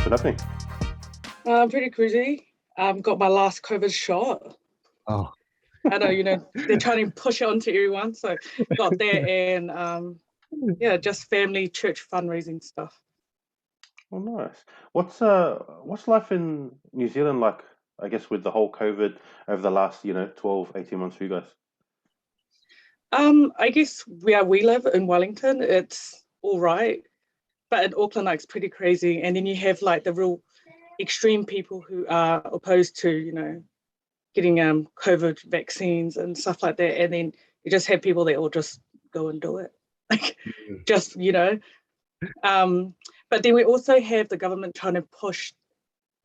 been happening? Pretty crazy. Got my last COVID shot. Oh, I know, they're trying to push it onto everyone. So got there and yeah, just family church fundraising stuff. well, nice. What's life in New Zealand like, I guess, with the whole COVID over the last, 12, 18 months for you guys? I guess where we live in Wellington, it's all right. But in Auckland, like, it's pretty crazy. And then you have like the real extreme people who are opposed to, getting COVID vaccines and stuff like that. And then you just have people that will just go and do it. Like Mm. just, Um, but then we also have the government trying to push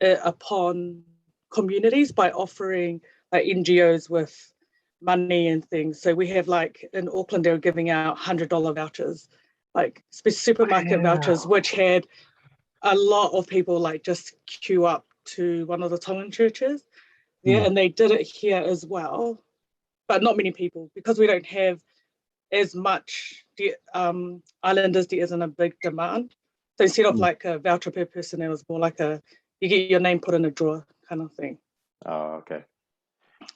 it upon communities by offering like NGOs with money and things. So we have like in Auckland, they were giving out $100 vouchers, like supermarket vouchers, Wow. which had a lot of people like just queue up to one of the Tongan churches. Yeah, Mm. and they did it here as well, but not many people because we don't have as much islanders. There isn't a big demand. So instead of Mm. like a voucher per person, it was more like you get your name put in a drawer kind of thing. Oh, okay.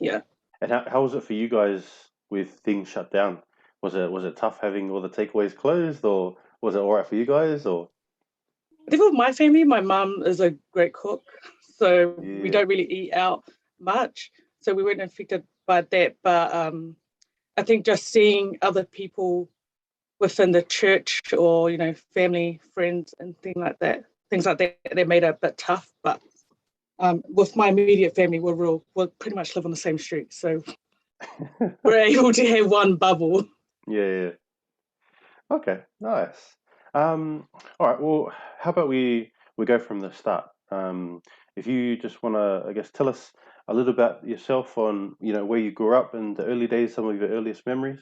Yeah. And how was it for you guys with things shut down? Was it tough having all the takeaways closed, or was it all right for you guys, or? I think with my family, my mum is a great cook. So we Yeah. don't really eat out much. So we weren't affected by that. But I think just seeing other people within the church or, family, friends and things like that, they made it a bit tough. But with my immediate family, we pretty much live on the same street. So we're able to have one bubble. Yeah, yeah. Okay, nice. All right. Well, how about we go from the start? If you just want to, I guess, tell us a little about yourself on, where you grew up in the early days, some of your earliest memories.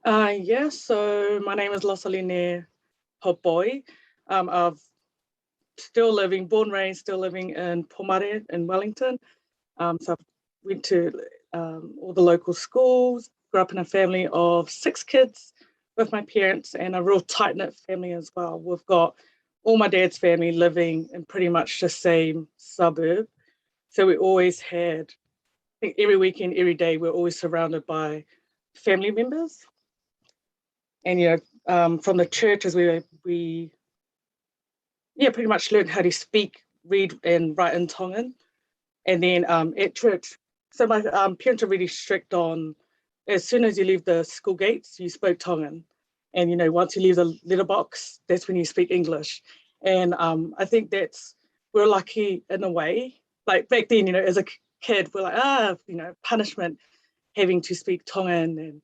Yeah, so my name is Losaline Hopoi. I've born, raised, still living in Pomare in Wellington. So I went to all the local schools, grew up in a family of 6 kids with my parents and a real tight-knit family as well. We've got all my dad's family living in pretty much the same suburb. So we always had, I think every weekend, every day, we're always surrounded by family members. And, from the churches, we yeah, pretty much learned how to speak, read, and write in Tongan. And then at church, so my parents are really strict on as soon as you leave the school gates, you spoke Tongan. And, once you leave the letterbox, that's when you speak English. And I think we're lucky in a way. Like back then, as a kid, we're like, punishment having to speak Tongan and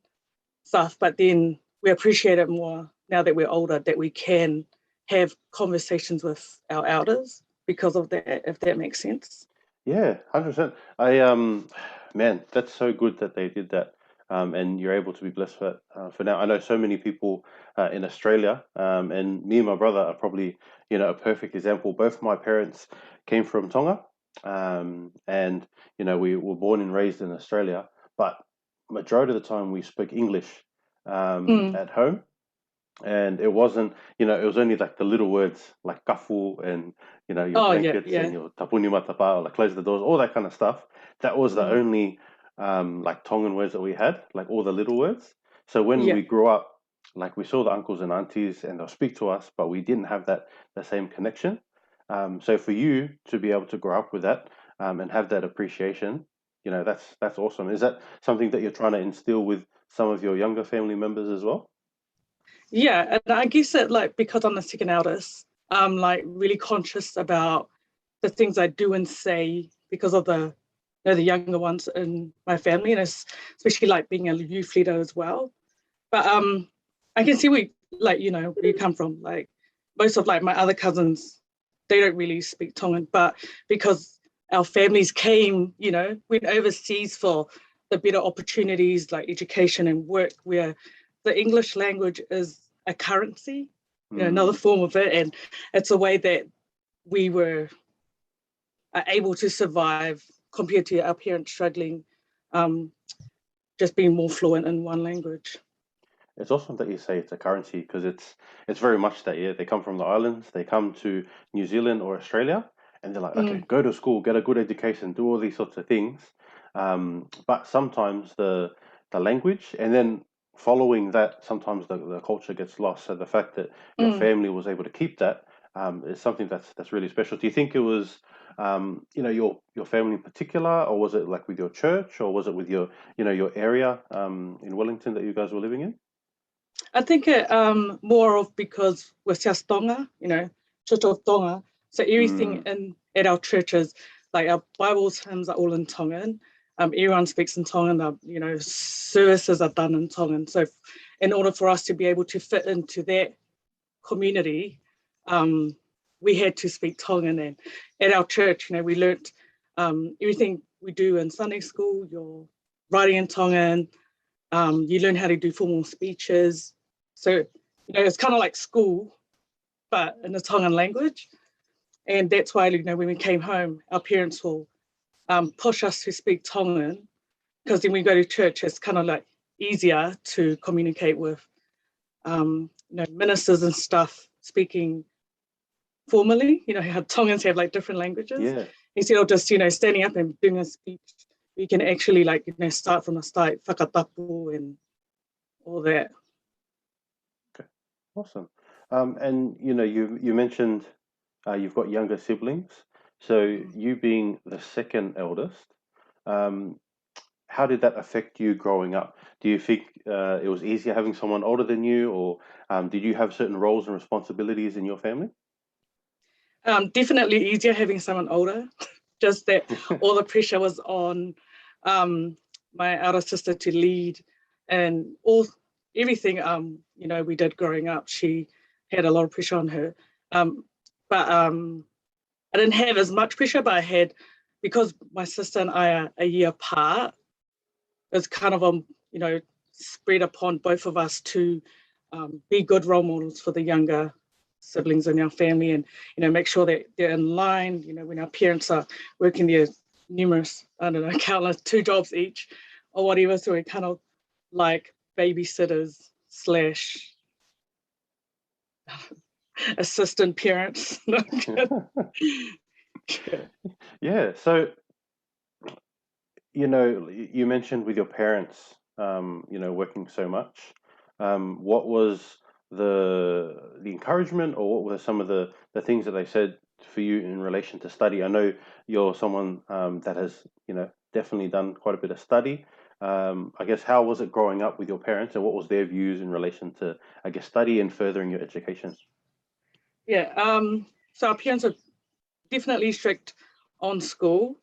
stuff. But then we appreciate it more now that we're older, that we can have conversations with our elders because of that, if that makes sense. Yeah, 100%. Man, that's so good that they did that. And you're able to be blessed for now. I know so many people in Australia, and me and my brother are probably, a perfect example. Both my parents came from Tonga, and we were born and raised in Australia, but majority of the time we spoke English Mm. at home, and it wasn't, it was only like the little words like kafu and, your Oh, yeah, blankets and yeah. your tapuni matapa, or like close the doors, all that kind of stuff. That was the Mm. only like Tongan words that we had, like all the little words. So when Yeah. we grew up, like we saw the uncles and aunties and they'll speak to us, but we didn't have the same connection. So for you to be able to grow up with that and have that appreciation, that's awesome. Is that something that you're trying to instill with some of your younger family members as well? Yeah. And I guess that, like, because I'm the second eldest, I'm like really conscious about the things I do and say because of the younger ones in my family, and especially like being a youth leader as well. But I can see where you come from. Like most of like my other cousins, they don't really speak Tongan, but because our families went overseas for the better opportunities like education and work, where the English language is a currency, another Mm. form of it, and it's a way that we were able to survive compared to our parents struggling, um, just being more fluent in one language. it's awesome that you say it's a currency because it's very much that. Yeah, they come from the islands, they come to New Zealand or Australia, and they're like, okay, Mm, go to school, get a good education, do all these sorts of things. But sometimes the language, and then following that, sometimes the culture gets lost. So the fact that your mm. family was able to keep that is something that's really special. Do you think it was your family in particular, or was it like with your church, or was it with your area in Wellington that you guys were living in? I think it more of because we're just Tonga, Church of Tonga. So everything Mm, in at our churches, like our Bibles, hymns are all in Tongan. Everyone speaks in Tongan. Services are done in Tongan. So, in order for us to be able to fit into that community, um, we had to speak Tongan. And at our church, we learnt everything we do in Sunday school. You're writing in Tongan. You learn how to do formal speeches. So, it's kind of like school, but in the Tongan language. And that's why, when we came home, our parents will push us to speak Tongan because then we go to church, it's kind of like easier to communicate with, ministers and stuff speaking formally. How Tongans have like different languages. yeah. Instead of just, standing up and doing a speech, we can actually like, start from the start, whakatapu and all that. Okay. Awesome. And you mentioned you've got younger siblings. So you being the second eldest, um, how did that affect you growing up? Do you think it was easier having someone older than you, or did you have certain roles and responsibilities in your family? Definitely easier having someone older. Just that all the pressure was on um, my elder sister to lead and everything we did growing up. She had a lot of pressure on her, but I didn't have as much pressure. But I had, because my sister and I are a year apart. It's kind of spread upon both of us to be good role models for the younger siblings in our family, and make sure that they're in line. When our parents are working their numerous, I don't know, countless 2 jobs each or whatever, so we're kind of like babysitters slash assistant parents. Yeah. So you mentioned with your parents, working so much. What was the encouragement, or what were some of the things that they said for you in relation to study? I know you're someone that has, definitely done quite a bit of study. I guess how was it growing up with your parents, and what was their views in relation to, I guess, study and furthering your education? Yeah. So our parents are definitely strict on school.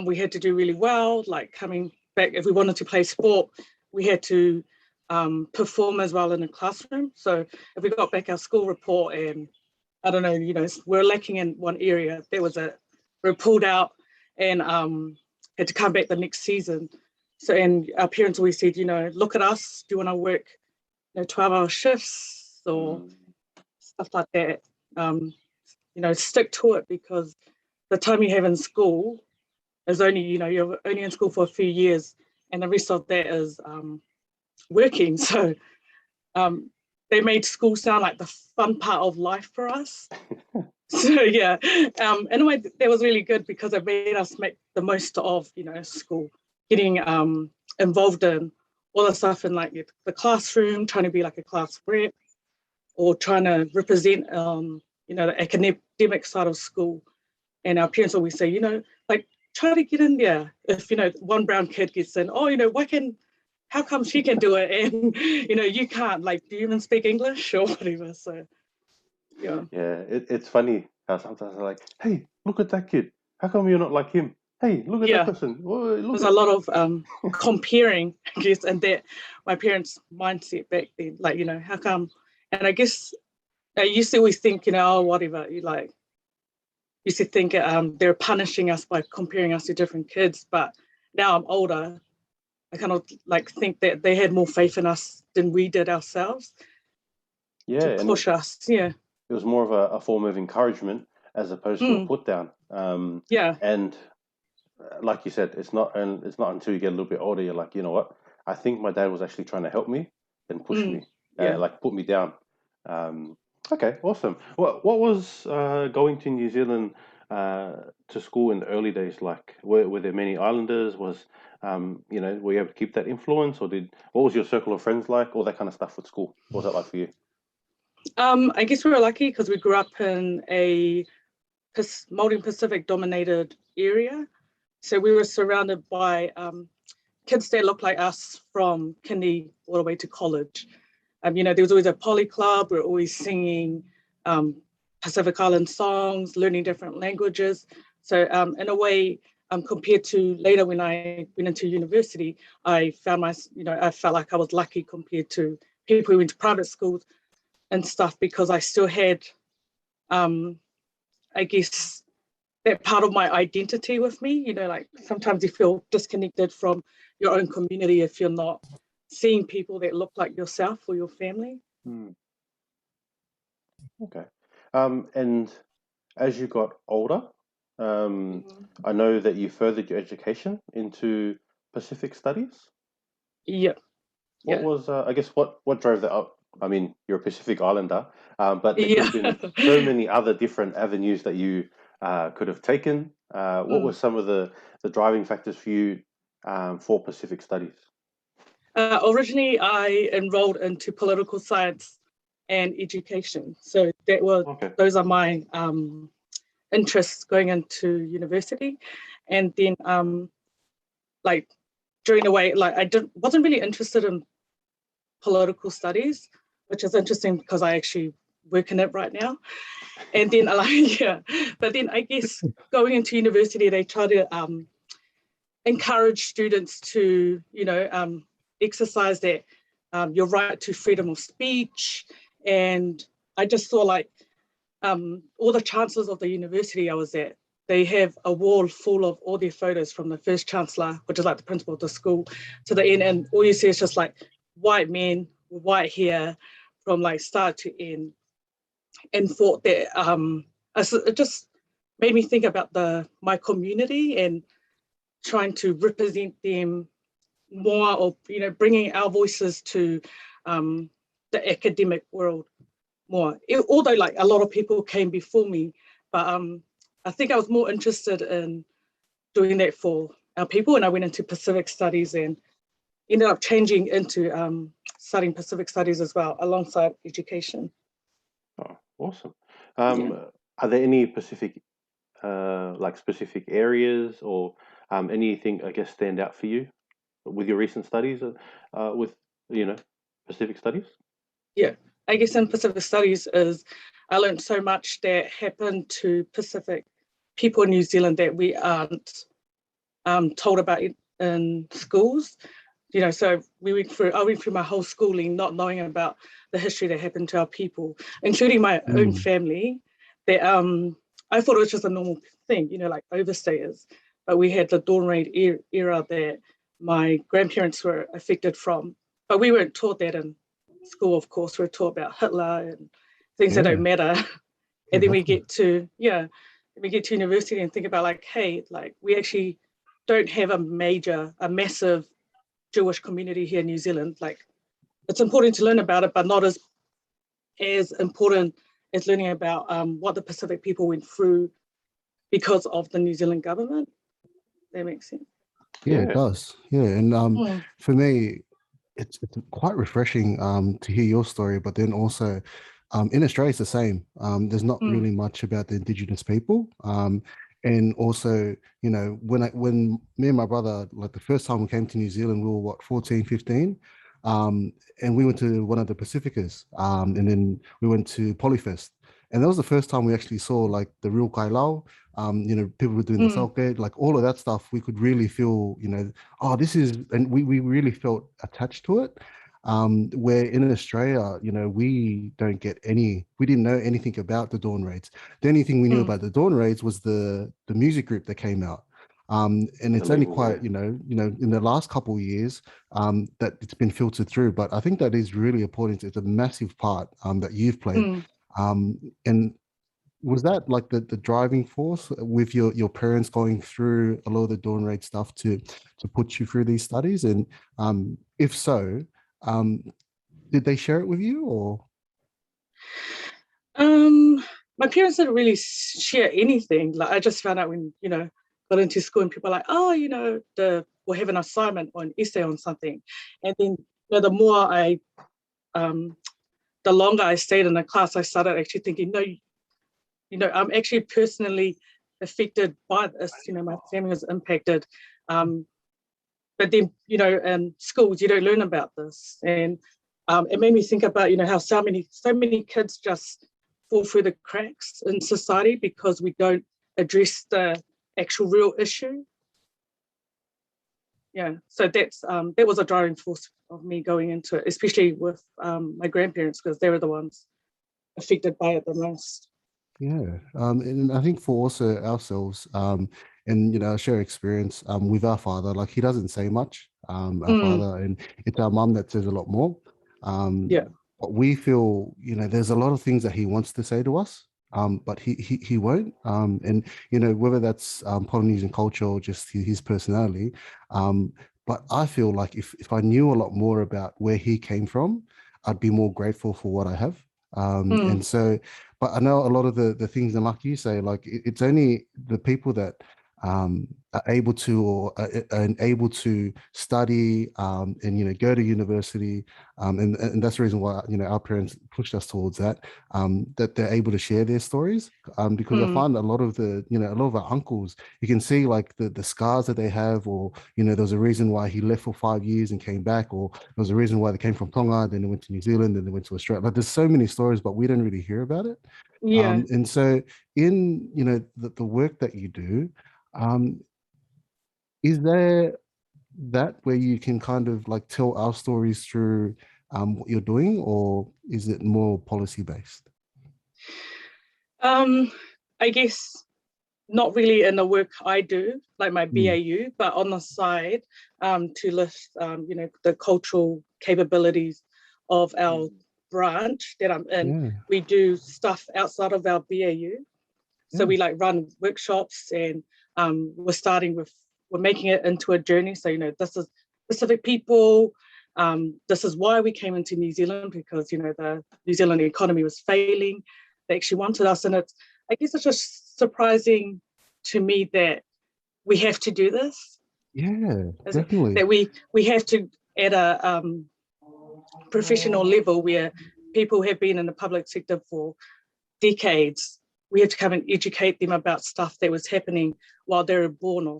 We had to do really well, like coming back, if we wanted to play sport, we had to perform as well in the classroom. So if we got back our school report and I don't know, we're lacking in one area, there was we were pulled out and had to come back the next season. So, and our parents always said, look at us, do you want to work 12-hour shifts or Mm, stuff like that? Um, stick to it, because the time you have in school is only, you're only in school for a few years, and the rest of that is working. So um, they made school sound like the fun part of life for us. So yeah, in a way that was really good, because it made us make the most of school, getting involved in all the stuff in like the classroom, trying to be like a class rep, or trying to represent the academic side of school. And our parents always say, like, try to get in there. If, one brown kid gets in, oh, how come she can do it and, you can't? Like, do you even speak English or whatever? So, yeah. yeah, it's funny how sometimes they're like, "Hey, look at that kid. How come you're not like him? Hey, look at that Yeah. person. Whoa, look There's a at." lot of comparing, I guess, and that my parents' mindset back then, like, how come? And I guess I used to always think, oh, whatever, used to think they're punishing us by comparing us to different kids. But now I'm older, I kind of like think that they had more faith in us than we did ourselves Yeah, to and push us. Yeah. it was more of a form of encouragement as opposed to a Mm, put down. yeah. And like you said, it's not until you get a little bit older you're like, you know what? I think my dad was actually trying to help me. and push me, Yeah. like put me down. Okay, awesome. What was going to New Zealand to school in the early days like? Were there many islanders? Were you able to keep that influence, or what was your circle of friends like? All that kind of stuff with school. What was that like for you? I guess we were lucky because we grew up in a Māori Pacific dominated area. So we were surrounded by kids that looked like us from kindy all the way to college. There was always a poly club. We were always singing Pacific Island songs, learning different languages. So in a way, compared to later when I went into university, I felt like I was lucky compared to people who went to private schools and stuff, because I still had, I guess, that part of my identity with me. Like sometimes you feel disconnected from your own community if you're not seeing people that look like yourself or your family. Okay. And as you got older, I know that you furthered your education into Pacific Studies. Yeah. What was, I guess, what drove that up? I mean, you're a Pacific Islander, but there could have been so many other different avenues that you could have taken. What were some of the driving factors for you for Pacific Studies? Originally, I enrolled into political science and education. So those are my interests going into university. And then, like during the way, like wasn't really interested in political studies, which is interesting because I actually work in it right now. And then, but then I guess going into university, they try to encourage students to, exercise that your right to freedom of speech. And I just saw like all the chancellors of the university I was at, they have a wall full of all their photos from the first chancellor, which is like the principal of the school, to the end. And all you see is just like white men with white hair from like start to end. And thought that it just made me think about my community and trying to represent them more, or bringing our voices to the academic world more. Although like a lot of people came before me, but I think I was more interested in doing that for our people, and I went into Pacific Studies and ended up changing into studying Pacific Studies as well alongside education. Oh, awesome. Are there any specific areas or anything, I guess, stand out for you with your recent studies with Pacific Studies? Yeah, I guess in Pacific Studies I learned so much that happened to Pacific people in New Zealand that we aren't told about in schools. So I went through my whole schooling not knowing about the history that happened to our people, including my own family, that I thought it was just a normal thing, like overstayers. But we had the Dawn Raid era that my grandparents were affected from. But we weren't taught that in school, of course. We were taught about Hitler and things that don't matter. And then we get to university and think about like, hey, like we actually don't have a massive Jewish community here in New Zealand. Like it's important to learn about it, but not as important as learning about what the Pacific people went through because of the New Zealand government. That makes sense. Yeah, it does. Yeah, and for me, it's quite refreshing to hear your story, but then also in Australia it's the same. There's not really much about the Indigenous people. And also, when me and my brother, like the first time we came to New Zealand, we were 14, 15. And we went to one of the Pacificas, and then we went to Polyfest. And that was the first time we actually saw like the real Kailao. People were doing the Salkgate, like all of that stuff. We could really feel, this is, and we really felt attached to it. Where in Australia, we didn't know anything about the Dawn Raids. The only thing we knew about the Dawn Raids was the music group that came out. And it's only quite, in the last couple of years that it's been filtered through. But I think that is really important. It's a massive part that you've played. And was that like the driving force with your parents going through a lot of the Dawn Raid stuff to put you through these studies? And if so, did they share it with you or? My parents didn't really share anything. Like I just found out when, got into school and people are like, oh, we'll have an assignment or an essay on something. And then the more the longer I stayed in the class, I started actually thinking, no, I'm actually personally affected by this. My family was impacted. But then, in schools, you don't learn about this. And it made me think about, how so many kids just fall through the cracks in society because we don't address the actual real issue. Yeah, so that was a driving force of me going into it, especially with my grandparents, because they were the ones affected by it the most. Yeah, and I think for also ourselves, and share experience with our father, like he doesn't say much, our father, and it's our mum that says a lot more. Yeah. But we feel, there's a lot of things that he wants to say to us, but he won't. And whether that's Polynesian culture or just his personality. But I feel like if I knew a lot more about where he came from, I'd be more grateful for what I have. And so, but I know a lot of the things, and like you say, like it's only the people that are able to or are able to study and go to university, and that's the reason why our parents pushed us towards that, that they're able to share their stories, because I find a lot of a lot of our uncles, you can see like the scars that they have, or there's a reason why he left for 5 years and came back, or there's a reason why they came from Tonga, then they went to New Zealand, then they went to Australia. Like there's so many stories, but we don't really hear about it. Yeah. And so in the work that you do, is there that where you can kind of like tell our stories through what you're doing, or is it more policy based? I guess not really in the work I do, like my BAU, but on the side, to lift, the cultural capabilities of our branch that I'm in. We do stuff outside of our BAU. So we like run workshops, and we're making it into a journey. So, this is specific people. This is why we came into New Zealand, because, the New Zealand economy was failing. They actually wanted us. And I guess it's just surprising to me that we have to do this. Yeah, definitely. That we have to, at a professional level where people have been in the public sector for decades, we have to come and educate them about stuff that was happening while they were born, or,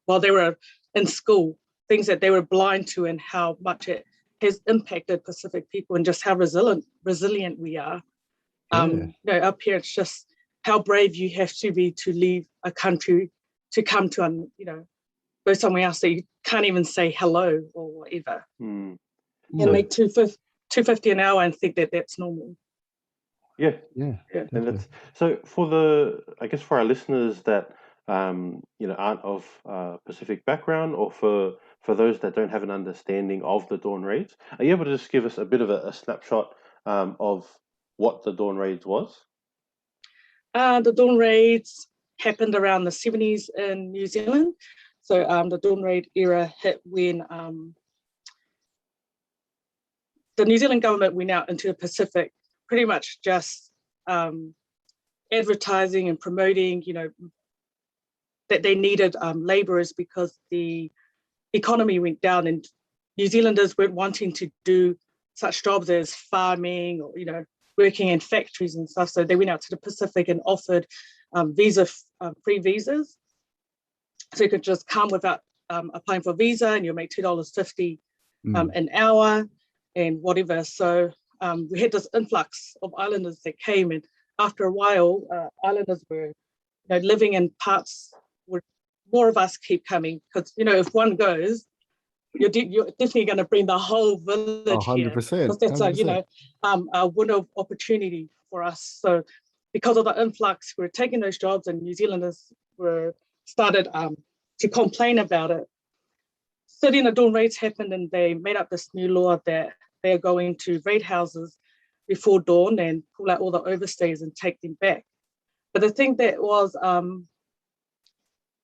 while they were in school, things that they were blind to, and how much it has impacted Pacific people, and just how resilient we are. Up here, it's just how brave you have to be to leave a country to come to, go somewhere else that you can't even say hello or whatever. And make $2.50 an hour and think that that's normal. Yeah. And that's so I guess for our listeners that aren't of Pacific background, or for those that don't have an understanding of the Dawn Raids, are you able to just give us a bit of a snapshot of what the Dawn Raids was? The Dawn Raids happened around the 70s in New Zealand. So the Dawn Raid era hit when the New Zealand government went out into the Pacific, pretty much just advertising and promoting, that they needed laborers because the economy went down, and New Zealanders weren't wanting to do such jobs as farming or, working in factories and stuff. So they went out to the Pacific and offered free visas. So you could just come without applying for a visa, and you'll make $2.50 an hour and whatever. So we had this influx of islanders that came, and after a while, islanders were living in parts where more of us keep coming, because if one goes, you're definitely going to bring the whole village 100%, here, because that's 100%. A window of opportunity for us. So because of the influx, we're taking those jobs, and New Zealanders started to complain about it. So then the Dawn Raids happened, and they made up this new law that they're going to raid houses before dawn and pull out all the overstayers and take them back. But the thing that was,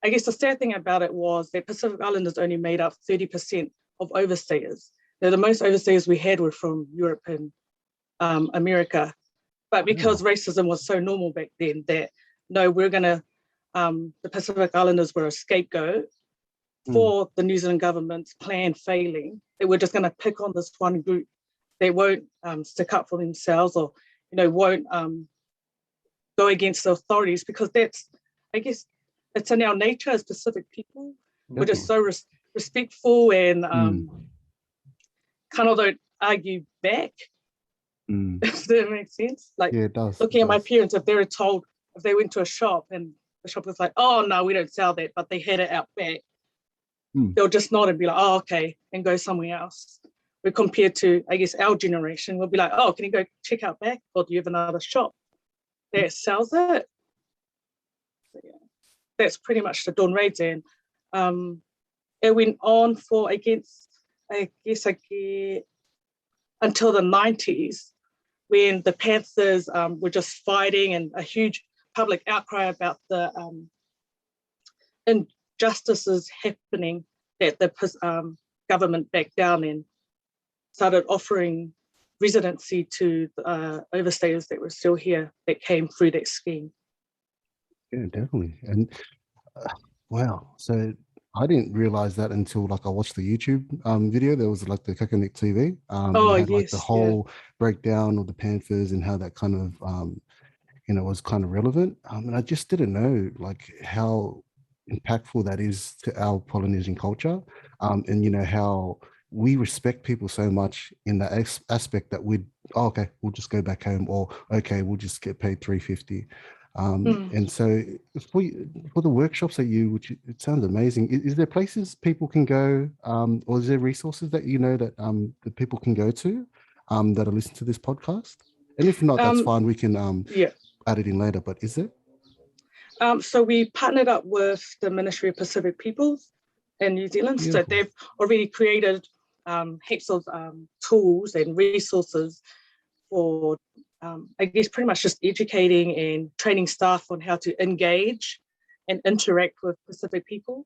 I guess the sad thing about it was that Pacific Islanders only made up 30% of overstayers. The most overstayers we had were from Europe and America. But because racism was so normal back then that, no, we're going to, the Pacific Islanders were a scapegoat for the New Zealand government's plan failing, that we're just going to pick on this one group that won't stick up for themselves, or, won't go against the authorities, because that's, I guess, it's in our nature as Pacific people. Definitely. We're just so respectful and kind of don't argue back. Does that make sense? Like, yeah, it does. Looking at my parents, if they were told, if they went to a shop and the shop was like, oh no, we don't sell that, but they had it out back, they'll just nod and be like, oh, okay, and go somewhere else. We're compared to, I guess, our generation, we'll be like, oh, can you go check out back, or do you have another shop that sells it? So, yeah, that's pretty much the Dawn Raids. And it went on for, I guess, until the 90s, when the Panthers were just fighting, and a huge public outcry about the injustices happening, that the government backed down and started offering residency to overstayers that were still here, that came through that scheme. Yeah, definitely. And wow, so I didn't realize that until like I watched the YouTube video. There was like the Kakanik TV. Oh, had, yes, like the whole breakdown of the Panthers and how that kind of was kind of relevant. And I just didn't know like how impactful that is to our Polynesian culture, and how we respect people so much in that aspect that okay, we'll just go back home, or okay, we'll just get paid $350. And so for the workshops that which it sounds amazing, is there places people can go, or is there resources that that people can go to that are listening to this podcast? And if not, that's fine, we can add it in later, but is there? So we partnered up with the Ministry of Pacific Peoples in New Zealand. Beautiful. So they've already created heaps of tools and resources for, I guess, pretty much just educating and training staff on how to engage and interact with Pacific people.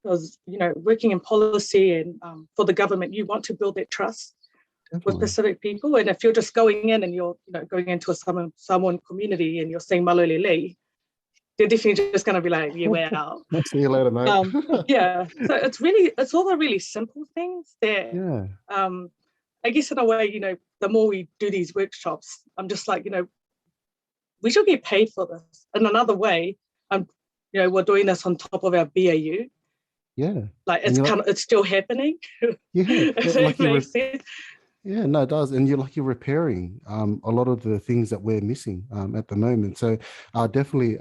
Because, working in policy and for the government, you want to build that trust with Pacific people. And if you're just going in and you're going into a Samoan community and you're saying malolele, they're definitely just going to be like, yeah, wow. See you later, mate. So it's all the really simple things that, I guess in a way, the more we do these workshops, I'm just like, we should get paid for this. In another way, we're doing this on top of our BAU. Yeah. Like it's still happening. Yeah. Like makes sense. Yeah, no, it does. And you're repairing a lot of the things that we're missing at the moment. So definitely,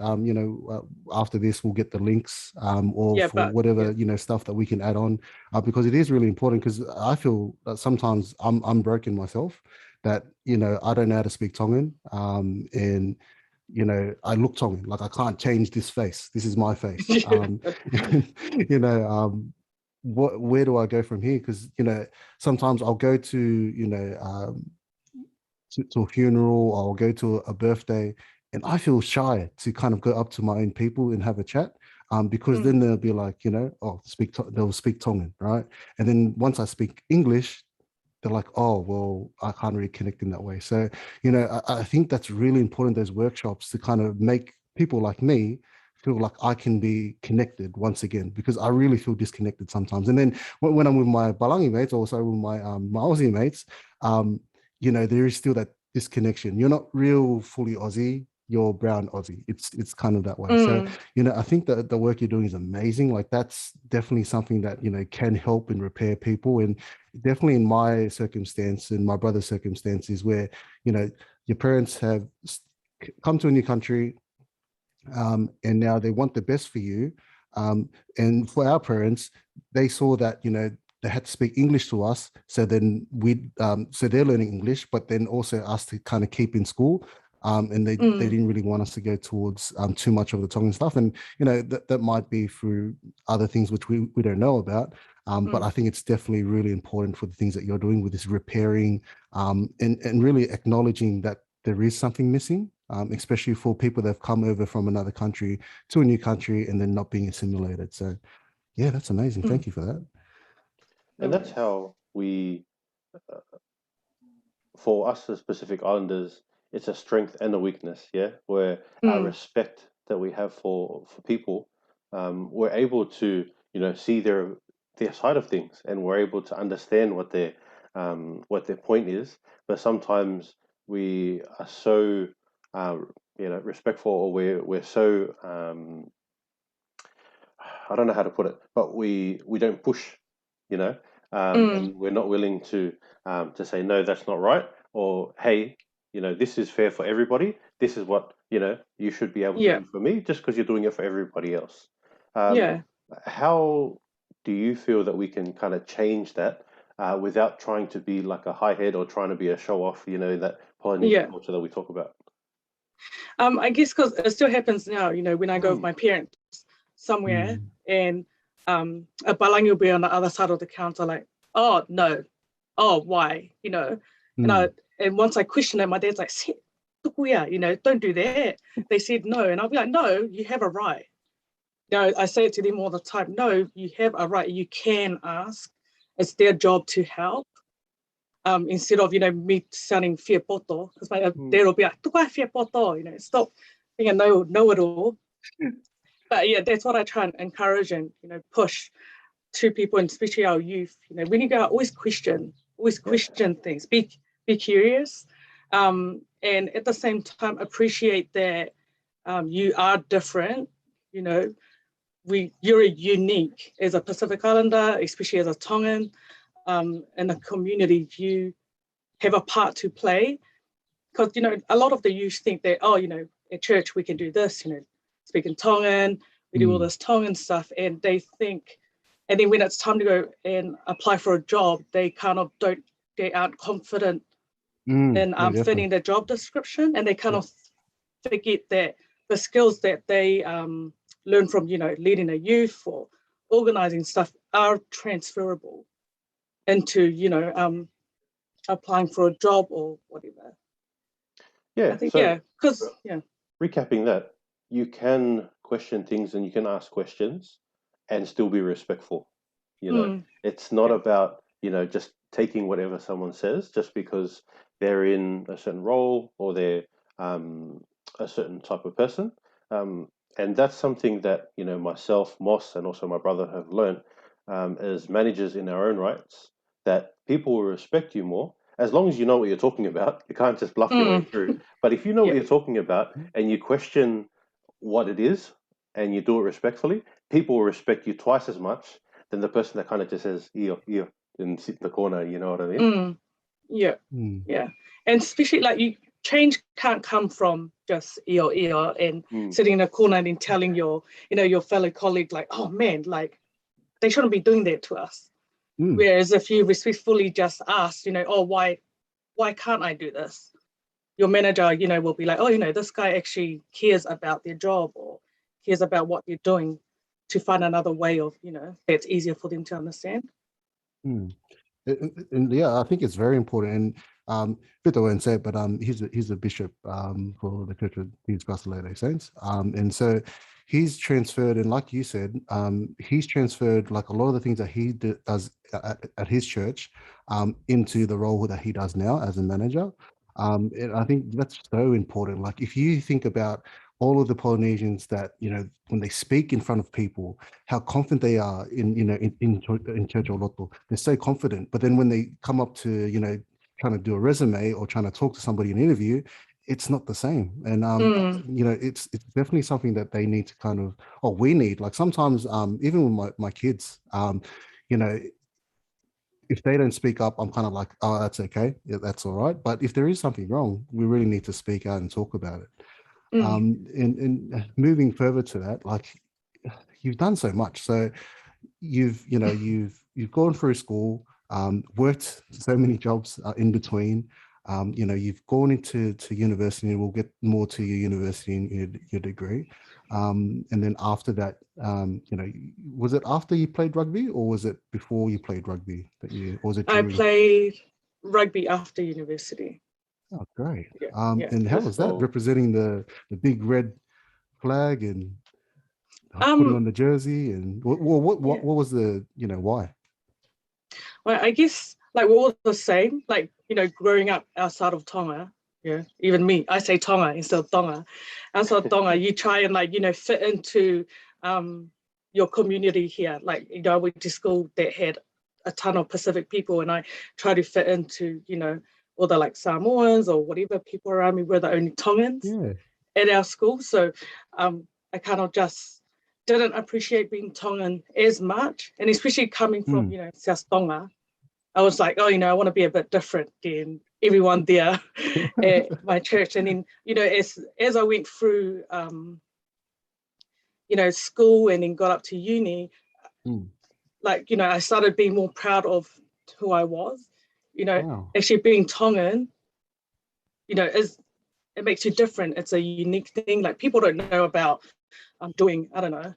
after this, we'll get the links for whatever, stuff that we can add on, because it is really important, because I feel that sometimes I'm broken myself, that, I don't know how to speak Tongan, and, I look Tongan, like I can't change this face. This is my face. Where do I go from here? Because sometimes I'll go to to a funeral, or I'll go to a birthday, and I feel shy to kind of go up to my own people and have a chat, because then they'll be like, they'll speak Tongan, right? And then once I speak English, they're like, oh, well, I can't really connect in that way. So I think that's really important, those workshops, to kind of make people like me feel like I can be connected once again, because I really feel disconnected sometimes. And then when I'm with my Balangi mates, also with my Aussie mates, there is still that disconnection. You're not real fully Aussie, you're brown Aussie. It's kind of that way. So, I think that the work you're doing is amazing. Like, that's definitely something that, can help and repair people. And definitely in my circumstance and my brother's circumstances, where, your parents have come to a new country, and now they want the best for you. And for our parents, they saw that, they had to speak English to us. So then so they're learning English, but then also us to kind of keep in school. And they didn't really want us to go towards too much of the Tongan stuff. And, that might be through other things which we don't know about. But I think it's definitely really important for the things that you're doing with this repairing, and really acknowledging that there is something missing. Especially for people that have come over from another country to a new country and then not being assimilated. So, yeah, that's amazing. Thank you for that. And that's how we for us as Pacific Islanders, it's a strength and a weakness, yeah, where our Mm, respect that we have for people, we're able to, see their side of things, and we're able to understand what their point is. But sometimes we are so, uh, respectful, or we're so, I don't know how to put it, but we don't push, you know, mm, and we're not willing to say no, that's not right, or hey, this is fair for everybody. This is what you should be able to yeah, do for me, just because you're doing it for everybody else. Um, yeah. how do you feel that we can kind of change that without trying to be like a high head or trying to be a show off? That Polynesian Yeah. culture that we talk about. I guess because it still happens now, when I go with Mm, my parents somewhere Mm, and a balang will be on the other side of the counter, like, oh no, oh why, and I mm, and once I question it, my dad's like, "Sit, tukuya, don't do that." They said no, and I'll be like, no, you have a right. I say it to them all the time. No, you have a right. You can ask. It's their job to help. Instead of me sounding fear poto, because my mm, dad will be like, "Tukai fear poto," stop being a know it all. But yeah, that's what I try and encourage and push to people, and especially our youth. When you go out, always yeah, question things. Be curious, and at the same time appreciate that you are different. You know, you're unique as a Pacific Islander, especially as a Tongan, in a community. You have a part to play, because a lot of the youth think that, oh, at church we can do this, speak in Tongan, we do all mm, this Tongan stuff, and they think, and then when it's time to go and apply for a job, they aren't confident in yeah, definitely. fitting the job description, and they kind of forget that the skills that they learn from leading a youth or organizing stuff are transferable into applying for a job or whatever. I yeah. think, So yeah, because yeah. recapping that, you can question things and you can ask questions and still be respectful. Mm, It's not yeah. about, just taking whatever someone says just because they're in a certain role or they're um, a certain type of person. And that's something that, myself, Moss, and also my brother have learned as managers in our own rights, that people will respect you more as long as you know what you're talking about. You can't just bluff your way Mm, through. But if you know what yeah. you're talking about and you question what it is and you do it respectfully, people will respect you twice as much than the person that kind of just says ear and sit in the corner. You know what I mean? Mm, yeah. Mm, Yeah. And especially like change can't come from just EO and Mm, sitting in a corner and then telling your fellow colleague, like, oh man, like they shouldn't be doing that to us. mm, Whereas if you respectfully just ask, oh, why can't I do this? Your manager, will be like, oh, this guy actually cares about their job or cares about what you're doing, to find another way of, that's easier for them to understand. mm. And yeah, I think it's very important. And Peter won't say it, but he's a bishop for the Church of Jesus Christ of Latter-day Saints. And so he's transferred, and like you said, he's transferred like a lot of the things that he does at his church into the role that he does now as a manager. And I think that's so important. Like if you think about all of the Polynesians that, when they speak in front of people, how confident they are in Church or Loto. They're so confident. But then when they come up to, trying to do a resume or trying to talk to somebody in an interview, it's not the same. And Mm, it's definitely something that they need to kind of, or we need. Like sometimes even with my kids, you know, if they don't speak up, I'm kind of like, oh, that's okay. Yeah, that's all right. But if there is something wrong, we really need to speak out and talk about it. mm, And moving further to that, like you've done so much. So you've gone through school, worked so many jobs in between. You've gone to university, and we'll get more to your university and your degree. And then after that, was it after you played rugby, or was it before you played rugby or was it I during? played rugby after university. Oh, great. Yeah, yeah. And how let's was that go. representing the big red flag and putting Um, on the jersey? And what yeah. was the, why? Well, I guess like we're all the same. Like, you know, growing up outside of Tonga, yeah, even me, I say Tonga instead of Tonga. Outside of Tonga, you try and like, you know, fit into your community here. Like, you know, I went to school that had a ton of Pacific people, and I try to fit into, you know, all the like Samoans or whatever people around me were the only Tongans at our school. So I kind of just didn't appreciate being Tongan as much, and especially coming from, you know, South Tonga. I was like, oh, you know, I want to be a bit different than everyone there at my church. And then, you know, as I went through, you know, school and then got up to uni, like, you know, I started being more proud of who I was. You know, actually being Tongan, you know, it makes you different. It's a unique thing. Like, people don't know about doing, I don't know,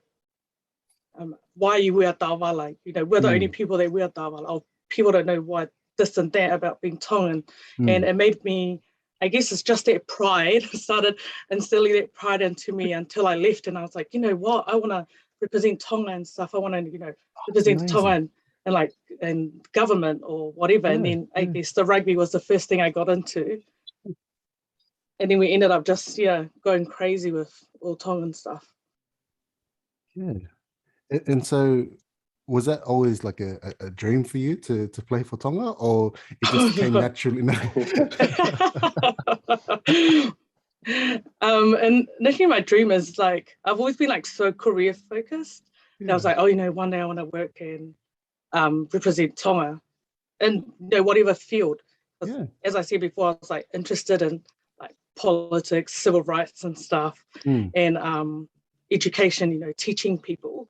why you wear tawa. Like, you know, we're the only people that wear tawa. Or people don't know why this and that about being Tongan. And it made me, I guess it's just that pride started instilling that pride into me until I left. And I was like, you know what, I want to represent Tonga and stuff. I want to, you know, represent Tonga and like, and government or whatever. And then I guess the rugby was the first thing I got into. And then we ended up just, going crazy with all Tongan stuff. Yeah. And so, was that always like a dream for you to play for Tonga, or it just came naturally? And initially my dream is like, I've always been like so career focused. I was like, oh, you know, one day I want to work and represent Tonga in, you know, whatever field. As I said before, I was like interested in like politics, civil rights and stuff, and education, you know, teaching people.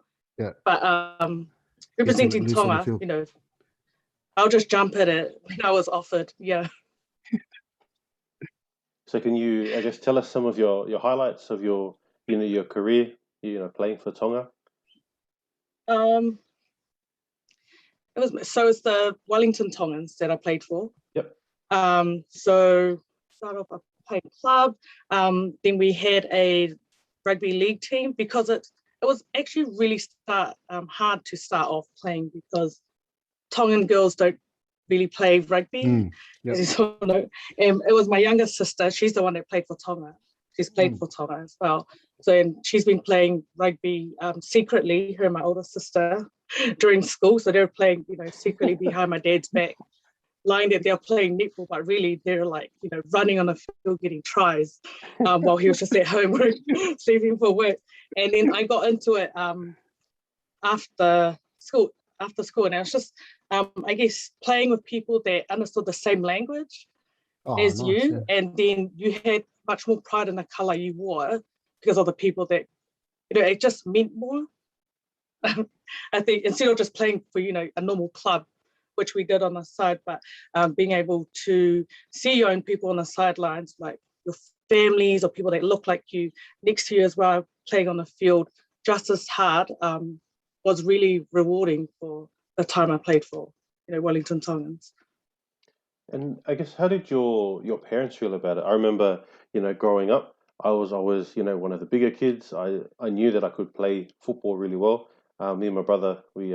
But representing Tonga, you know, I'll just jump at it when I was offered. So can you, I guess, tell us some of your highlights of your, you know, your career, you know, playing for Tonga? It's the Wellington Tongans that I played for. So started off, I played club. Then we had a rugby league team, because it was actually really hard to start off playing, because Tongan girls don't really play rugby. So, it was my younger sister. She's the one that played for Tonga. She's played for Tonga as well. So, and she's been playing rugby secretly, her and my older sister, during school. So they were playing, you know, secretly behind my dad's back, lying that they're playing netball, but really they're like, you know, running on the field getting tries while he was just at home sleeping for work. And then I got into it after school, and I was just, I guess, playing with people that understood the same language as you, and then you had much more pride in the colour you wore because of the people that, you know, it just meant more. I think instead of just playing for, you know, a normal club, which we did on the side, but being able to see your own people on the sidelines, like your families or people that look like you next to you as well, playing on the field just as hard, was really rewarding for the time I played for, you know, Wellington Tongans. And I guess, how did your parents feel about it? I remember, you know, growing up, I was always, you know, one of the bigger kids. I knew that I could play football really well. Me and my brother, we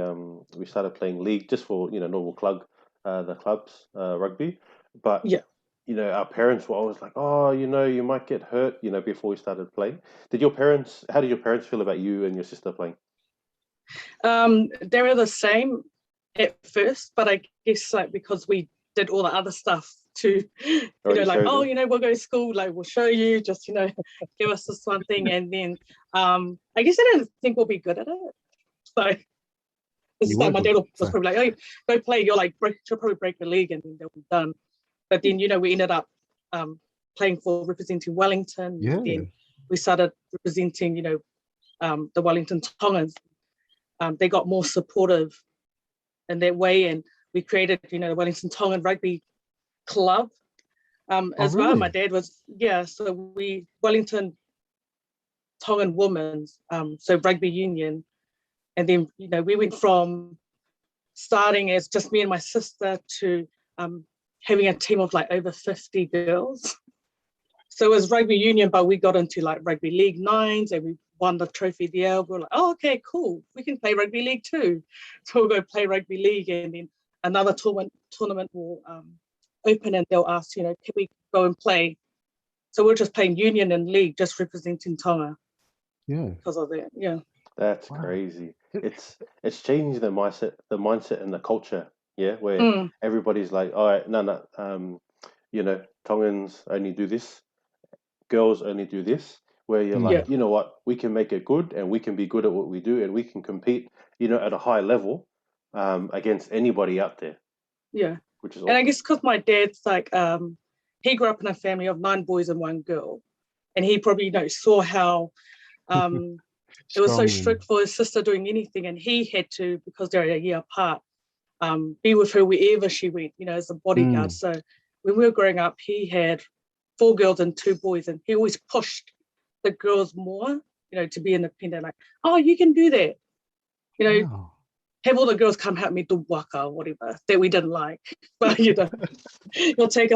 started playing league just for, you know, normal the clubs, rugby. But you know, our parents were always like, oh, you know, you might get hurt, you know, before we started playing. How did your parents feel about you and your sister playing? They were the same at first, but I guess like because we did all the other stuff to, you know, like, oh, you know, we'll go to school, like we'll show you, just, you know, give us this one thing. And then I guess I didn't think we'll be good at it. So it's like my dad was probably like, oh, go play, you're like, she'll probably break the league and then they'll be done. But then, you know, we ended up playing for representing Wellington. Then we started representing, you know, the Wellington Tongans. They got more supportive in that way, and we created, you know, the Wellington Tongan Rugby Club as well. My dad was, so Wellington Tongan Women's, so rugby union. And then, you know, we went from starting as just me and my sister to having a team of like over 50 girls. So it was rugby union, but we got into like rugby league nines and we won the trophy there. We were like, oh, okay, cool. We can play rugby league too. So we'll go play rugby league. And then another tournament will open and they'll ask, can we go and play? So we're just playing union and league, just representing Tonga. Yeah. Because of that, yeah. That's crazy. It's changed the mindset and the culture, yeah, where everybody's like, all right, no, Tongans only do this, girls only do this, where you're like, you know what, we can make it good and we can be good at what we do and we can compete, at a high level against anybody out there. Yeah. Which is awesome. And I guess because my dad's like, he grew up in a family of 9 boys and 1 girl. And he probably, saw how it was so strict for his sister doing anything. And he had to, because they're a year apart, be with her wherever she went, as a bodyguard. So when we were growing up, he had 4 girls and 2 boys. And he always pushed the girls more, to be independent. Like, oh, you can do that. Have all the girls come help me do waka or whatever that we didn't like. But, he'll take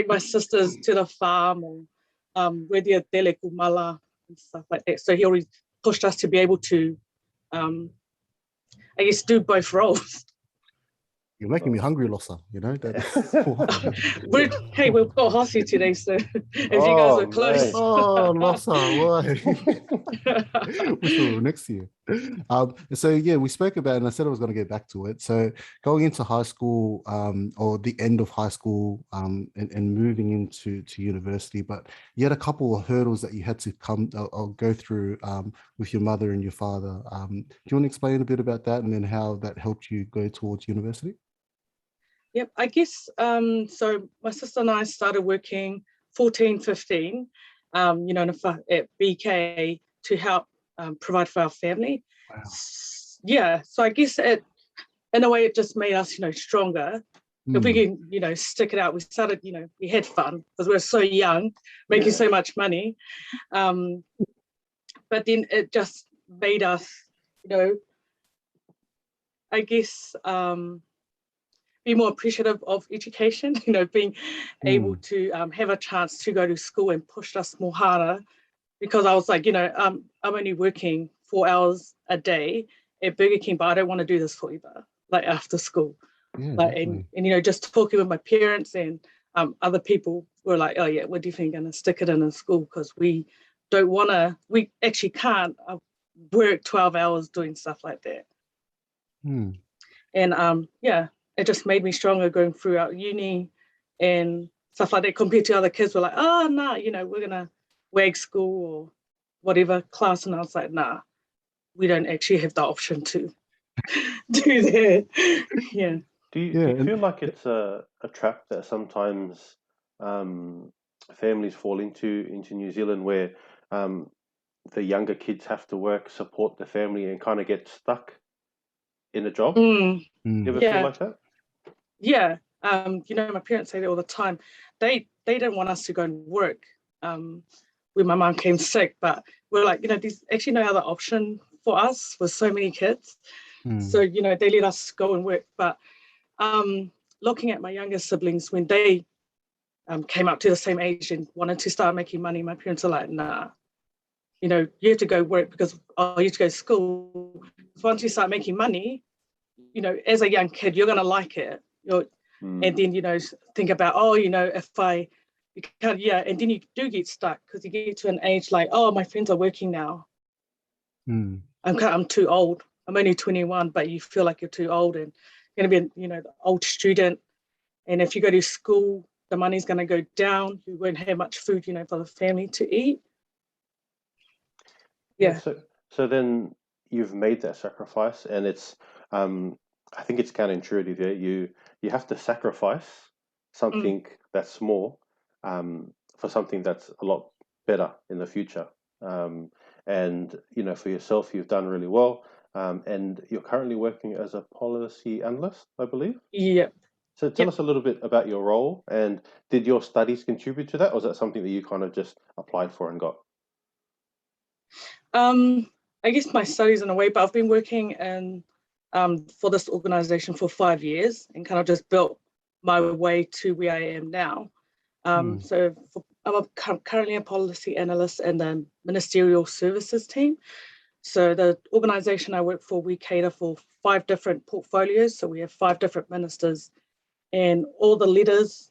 my sisters to the farm or where the tele kumala and stuff like that. So he always pushed us to be able to, I guess, do both roles. You're making me hungry, Losa. We've got Hossy today, so if you guys are close. Nice. Oh, Losa, why? Wish we were next year. So yeah, we spoke about, and I said I was going to get back to it. So going into high school, or the end of high school, and moving into university, but you had a couple of hurdles that you had to go through with your mother and your father. Do you want to explain a bit about that, and then how that helped you go towards university? Yep, I guess, so my sister and I started working 14, 15, at BK to help provide for our family. Wow. Yeah, so I guess in a way it just made us, stronger. If we can, stick it out, we started, we had fun because we were so young, making so much money. But then it just made us, I guess, be more appreciative of education, being able to have a chance to go to school and pushed us more harder, because I was like, I'm only working 4 hours a day at Burger King, but I don't want to do this forever, like after school. And just talking with my parents and other people were like, oh yeah, we're definitely going to stick it in school because we actually can't work 12 hours doing stuff like that. And it just made me stronger going throughout uni and stuff like that, compared to other kids were like, oh, no, we're going to WAG school or whatever class. And I was like, nah, we don't actually have the option to do that. Yeah. Do you feel like it's a trap that sometimes families fall into New Zealand, where the younger kids have to work, support the family, and kind of get stuck in a job? You ever feel like that? Yeah. My parents say that all the time. They don't want us to go and work when my mom came sick, but we're like, there's actually no other option for us with so many kids. So, they let us go and work. But looking at my younger siblings, when they came up to the same age and wanted to start making money, my parents are like, nah, you have to go work because you have to go to school. Once you start making money, as a young kid, you're going to like it. And then, think about, if you can't, and then you do get stuck because you get to an age like, oh, my friends are working now. I'm too old. I'm only 21, but you feel like you're too old and you're going to be, the old student. And if you go to school, the money's going to go down. You won't have much food, for the family to eat. Yeah. So then you've made that sacrifice, and it's, I think it's counterintuitive there. You have to sacrifice something that's small for something that's a lot better in the future. And for yourself, you've done really well. And you're currently working as a policy analyst, I believe. Yeah. So tell us a little bit about your role, and did your studies contribute to that, or was that something that you kind of just applied for and got? I guess my studies in a way, but I've been working for this organization for 5 years and kind of just built my way to where I am now. So I'm currently a policy analyst in the ministerial services team. So the organisation I work for, we cater for 5 different portfolios. So we have 5 different ministers, and all the letters,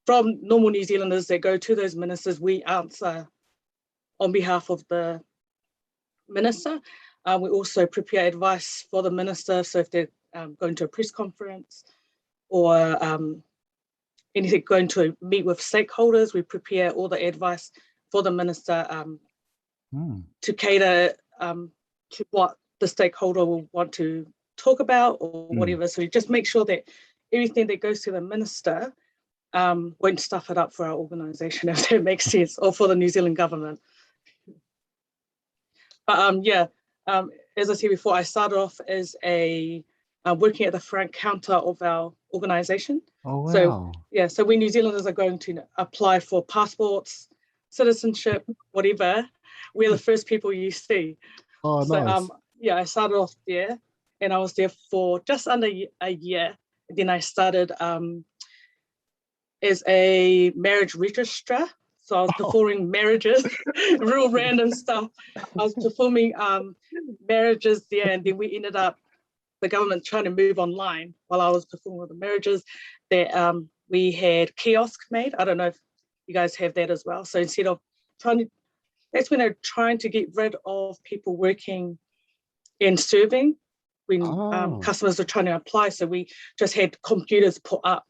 from normal New Zealanders that go to those ministers, we answer on behalf of the minister. We also prepare advice for the minister. So if they're going to a press conference or anything, going to meet with stakeholders, we prepare all the advice for the minister to cater to what the stakeholder will want to talk about or whatever. So we just make sure that everything that goes to the minister won't stuff it up for our organisation, if that makes sense, or for the New Zealand government. But as I said before, I started off as working at the front counter of our organisation. Oh, wow. So when New Zealanders are going to apply for passports, citizenship, whatever, we're the first people you see. Oh, so nice. I started off there, and I was there for just under a year. And then I started as a marriage registrar. So I was performing marriages, real random stuff. I was performing marriages there, and then we ended up, the government trying to move online while I was performing all the marriages, that we had kiosk made. I don't know if you guys have that as well. So instead of that's when they're trying to get rid of people working and serving when customers are trying to apply. So we just had computers put up,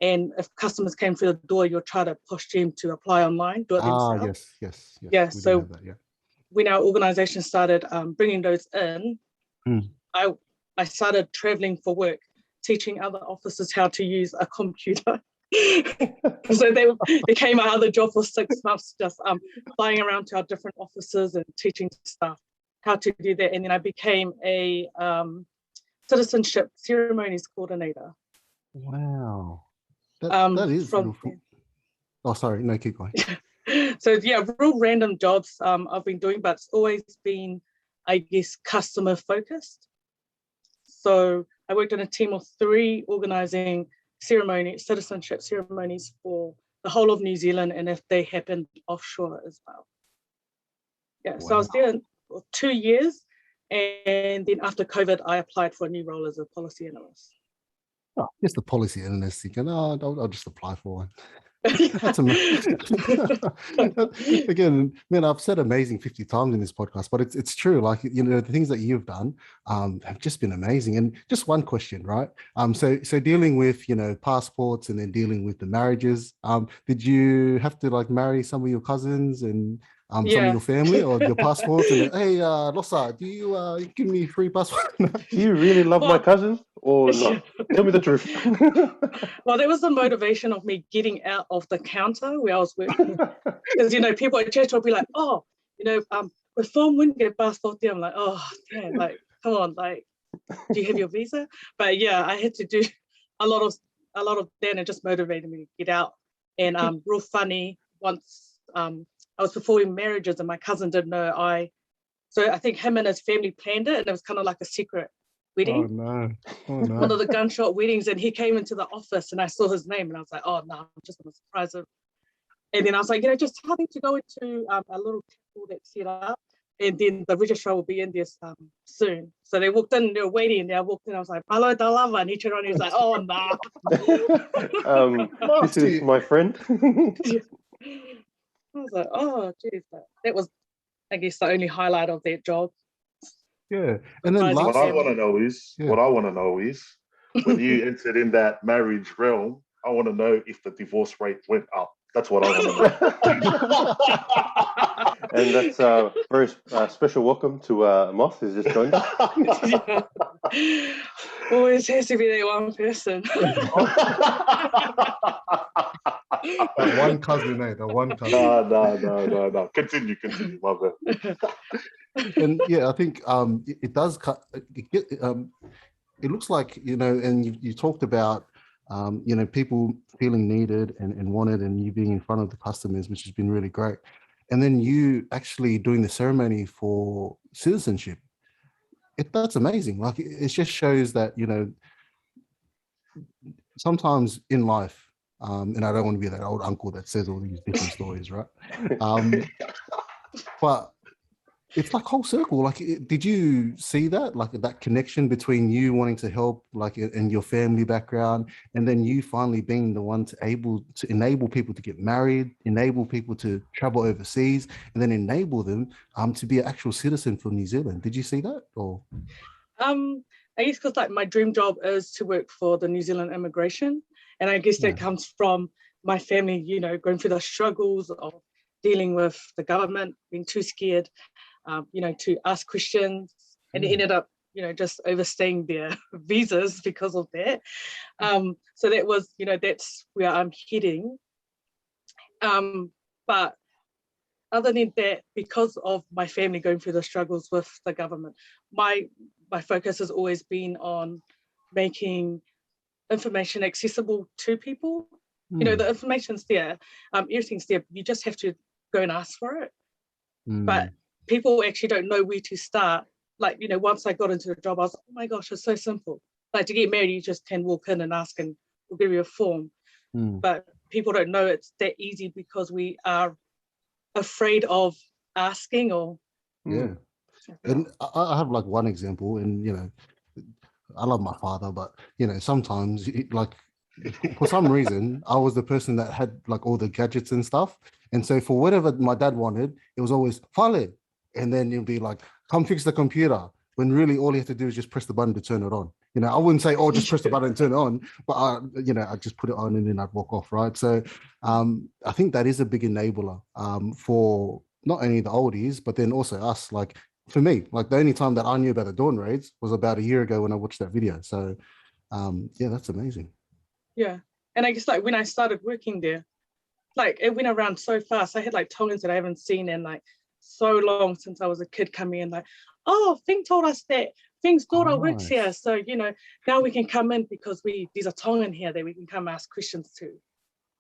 and if customers came through the door, you'll try to push them to apply online, do it themselves. Yes. Yeah, so when our organisation started bringing those in, I started travelling for work, teaching other officers how to use a computer. So they became my other job for 6 months, just flying around to our different offices and teaching staff how to do that. And then I became a citizenship ceremonies coordinator. Wow. That is beautiful. Oh, sorry. No, keep going. So real random jobs I've been doing, but it's always been, I guess, customer focused. So I worked in a team of 3 organising citizenship ceremonies for the whole of New Zealand, and if they happened offshore as well. Yeah, wow. So I was there for 2 years, and then after COVID, I applied for a new role as a policy analyst. Oh, just the policy analyst thinking, I'll just apply for one. That's amazing. Again, man, I've said amazing 50 times in this podcast, but it's true. Like, the things that you've done have just been amazing. And just one question, right? So dealing with, passports and then dealing with the marriages, did you have to marry some of your cousins and some of your family or your passports? And hey, Losa, do you give me free passport? Do you really love my cousins or not? Tell me the truth. Well, that was the motivation of me getting out of the counter where I was working. Because, people at church will be like, with form wouldn't get passport there. I'm like, oh, damn, come on, do you have your visa? But I had to do a lot of that, and it just motivated me to get out. And real funny, once I was performing marriages and my cousin didn't know so I think him and his family planned it, and it was kind of like a secret wedding. Oh no. One of the gunshot weddings, and he came into the office and I saw his name and I was like, oh no, I'm just going to surprise him. And then I was like, just tell them to go into a little temple that's set up, and then the registrar will be in there soon. So they walked in, they were waiting, and I walked in, I was like, hello, Dalava, and he turned around and he was like, oh no. This is my friend. I was like, oh, geez. That was, I guess, the only highlight of that job. Yeah. And then what I want to know is, when you entered in that marriage realm, I want to know if the divorce rate went up. That's what I want to know. And that's a very special welcome to Moth, who's just joined us. Always has to be that one person. That one cousin, the one cousin. No. Continue, my bad. And I think it does cut. It looks like, and you talked about, people feeling needed and wanted, and you being in front of the customers, which has been really great. And then you actually doing the ceremony for citizenship. That's amazing. Like, it just shows that, sometimes in life, and I don't want to be that old uncle that says all these different stories, right? But it's like whole circle. Like, did you see that, like that connection between you wanting to help, like, and your family background, and then you finally being the one to able to enable people to get married, enable people to travel overseas, and then enable them to be an actual citizen for New Zealand? Did you see that? Or I guess because like my dream job is to work for the New Zealand immigration, and I guess that comes from my family, you know, going through the struggles of dealing with the government, being too scared, you know, to ask questions, and it ended up, you know, just overstaying their visas because of that. So that was, you know, that's where I'm heading. But other than that, because of my family going through the struggles with the government, my focus has always been on making information accessible to people. You know, the information's there, everything's there. You just have to go and ask for it. But people actually don't know where to start. Like, you know, once I got into the job, I was like, oh my gosh, it's so simple. Like, to get married, you just can walk in and ask and we'll give you a form. But people don't know it's that easy because we are afraid of asking or and I have like one example, and you know, I love my father, but you know, sometimes like for some reason I was the person that had like all the gadgets and stuff, and so for whatever my dad wanted, it was always Fale, and then you'll be like, come fix the computer, when really all you have to do is just press the button to turn it on. You know, I wouldn't say, oh, just press the button and turn it on, but you know, I just put it on and then I'd walk off, right? So I think that is a big enabler for not only the oldies, but then also us. Like for me, like the only time that I knew about the Dawn Raids was about a year ago when I watched that video. So yeah, that's amazing. Yeah, and I guess like when I started working there, like it went around so fast. I had like Tongans that I haven't seen in like so long since I was a kid coming in, like, oh, Fing told us that Fing's daughter works here. So, you know, now we can come in because there's a Tongan here that we can come ask questions to.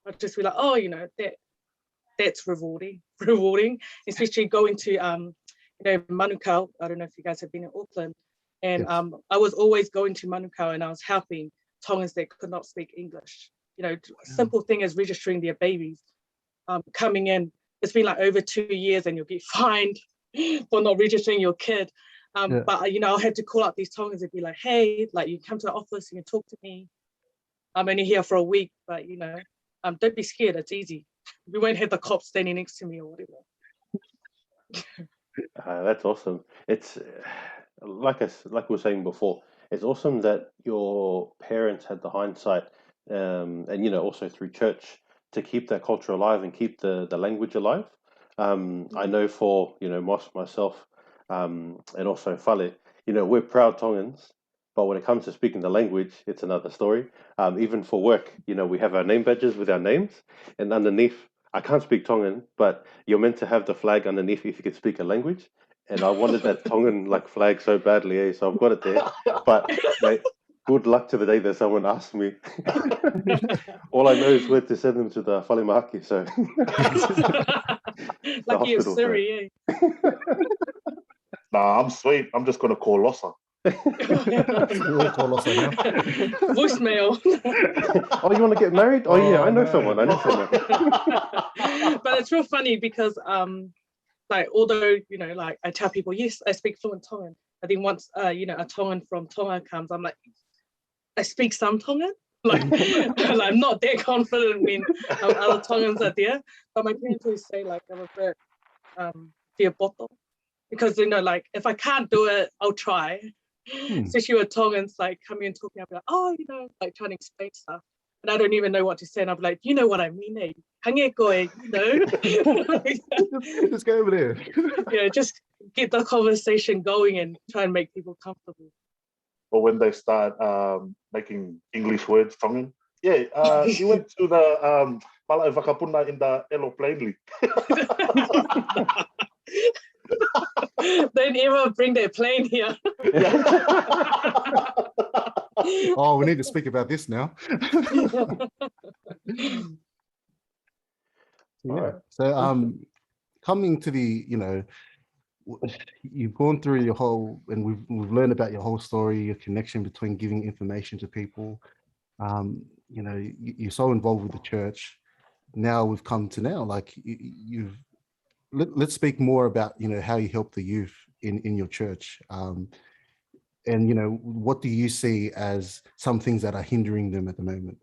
I'd just be like, oh, you know, that's rewarding, especially going to, you know, Manukau. I don't know if you guys have been in Auckland. And I was always going to Manukau and I was helping Tongans that could not speak English. You know, simple thing as registering their babies. Coming in, it's been like over 2 years and you'll get fined for not registering your kid. But, you know, I had to call up these Tongans and be like, hey, like you come to the office, you can talk to me. I'm only here for a week, but, you know, don't be scared. It's easy. We won't have the cops standing next to me or whatever. That's awesome. It's like we were saying before, it's awesome that your parents had the hindsight, and you know, also through church to keep that culture alive and keep the language alive. I know for, you know, myself, and also Fale, you know, we're proud Tongans, but when it comes to speaking the language, it's another story. Even for work, you know, we have our name badges with our names, and underneath, I can't speak Tongan, but you're meant to have the flag underneath if you can speak a language. And I wanted that Tongan like flag so badly, eh? So I've got it there. But mate, good luck to the day that someone asks me. All I know is where to send them to the Whalemahaki. So lucky you're Siri, eh? Nah, I'm sweet. I'm just gonna call Lossa. Voicemail. Oh, you want to get married? Oh yeah, I know someone. But it's real funny because like although, you know, like I tell people, yes, I speak fluent Tongan, but then once you know, a Tongan from Tonga comes, I'm like, I speak some Tongan. Like, I'm not that confident when other Tongans are there. But my parents always say like I'm a bit fiapoto, because, you know, like if I can't do it, I'll try. Especially with Tongans like coming and talking, I'll be like, oh, you know, like trying to explain stuff. And I don't even know what to say. And I'll be like, you know what I mean, eh? Hangekoe, you know? Just go over there. Yeah, just get the conversation going and try and make people comfortable. Or when they start making English words, Tongan. Yeah, you went to the Malai Vakapuna in the aeroplane. Don't ever bring their plane here. Oh, we need to speak about this now. Yeah. So coming to the, you know, you've gone through your whole, and we've learned about your whole story, your connection between giving information to people. You know, you're so involved with the church. Now we've come to now, like you've let's speak more about, how you help the youth in your church. And, what do you see as some things that are hindering them at the moment?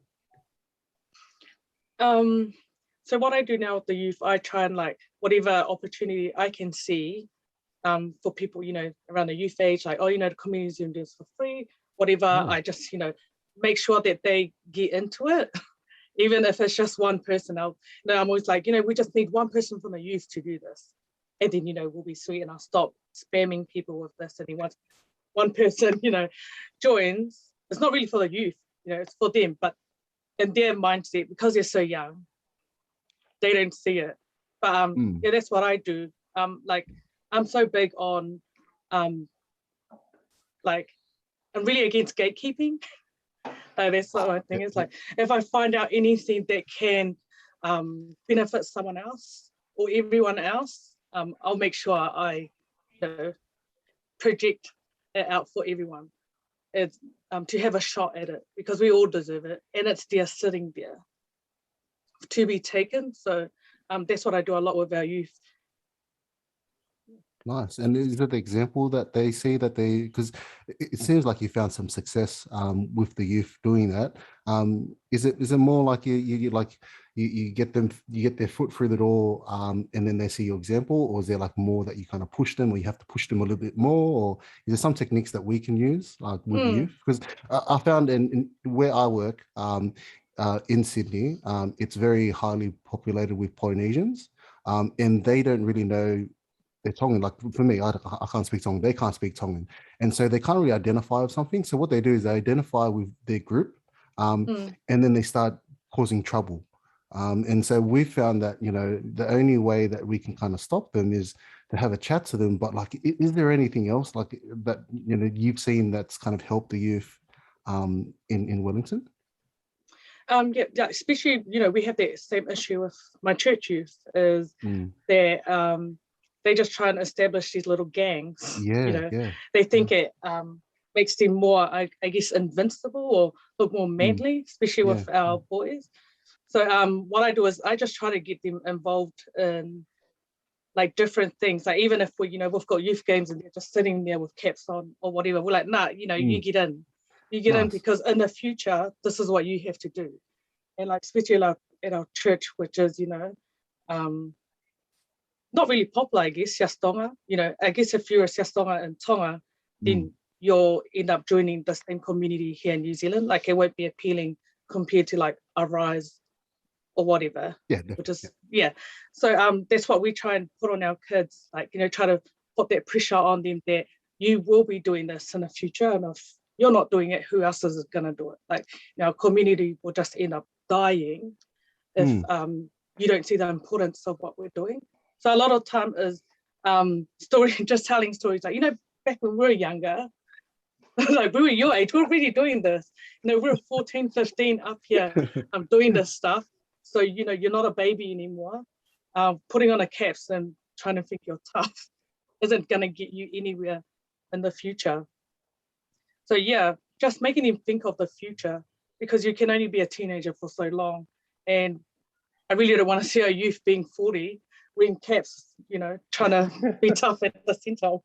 So what I do now with the youth, I try and whatever opportunity I can see for people, around the youth age, the community Zoom does for free, whatever. I just, make sure that they get into it. Even if it's just one person, I'm always we just need one person from the youth to do this. And then, we'll be sweet, and I'll stop spamming people with this. And once one person, joins, it's not really for the youth, it's for them. But in their mindset, because they're so young, they don't see it. But that's what I do. I'm so big on, I'm really against gatekeeping. That's what my thing is. If I find out anything that can benefit someone else or everyone else, I'll make sure I project it out for everyone. It's to have a shot at it, because we all deserve it, and it's there sitting there to be taken. So that's what I do a lot with our youth. Nice. And is it the example that they see that because it seems like you found some success with the youth doing that. Is it more like you get their foot through the door and then they see your example, or is there more that you kind of push them, or you have to push them a little bit more, or is there some techniques that we can use with youth? Because I found in where I work in Sydney, it's very highly populated with Polynesians, and they don't really know their Tongan. For me, I can't speak Tongan, they can't speak Tongan. And so they can't really identify with something. So what they do is they identify with their group and then they start causing trouble. And so we found that, the only way that we can kind of stop them is to have a chat to them. But is there anything else that, you've seen that's kind of helped the youth in Wellington? Yeah, especially, we have that same issue with my church youth, is that they just try and establish these little gangs. They think it makes them more, I guess, invincible or look more manly, especially with our boys. So what I do is I just try to get them involved in different things. Even if we've got youth games and they're just sitting there with caps on or whatever, we're like, nah, you get in. You get in, because in the future, this is what you have to do. And especially at our church, which is, not really popular, I guess, Siastonga. I guess if you're a Siastonga in Tonga, then you'll end up joining the same community here in New Zealand. It won't be appealing compared to Arise or whatever. Which is, So that's what we try and put on our kids, try to put that pressure on them that you will be doing this in the future. And if you're not doing it, who else is going to do it? Our community will just end up dying if you don't see the importance of what we're doing. So a lot of time is just telling stories back when we were younger, we were your age, we're really doing this. We're 14, 15 up here doing this stuff. So, you're not a baby anymore. Putting on a caps and trying to think you're tough isn't going to get you anywhere in the future. So, just making them think of the future, because you can only be a teenager for so long. And I really don't want to see our youth being 40, wearing caps, trying to be tough at the centre.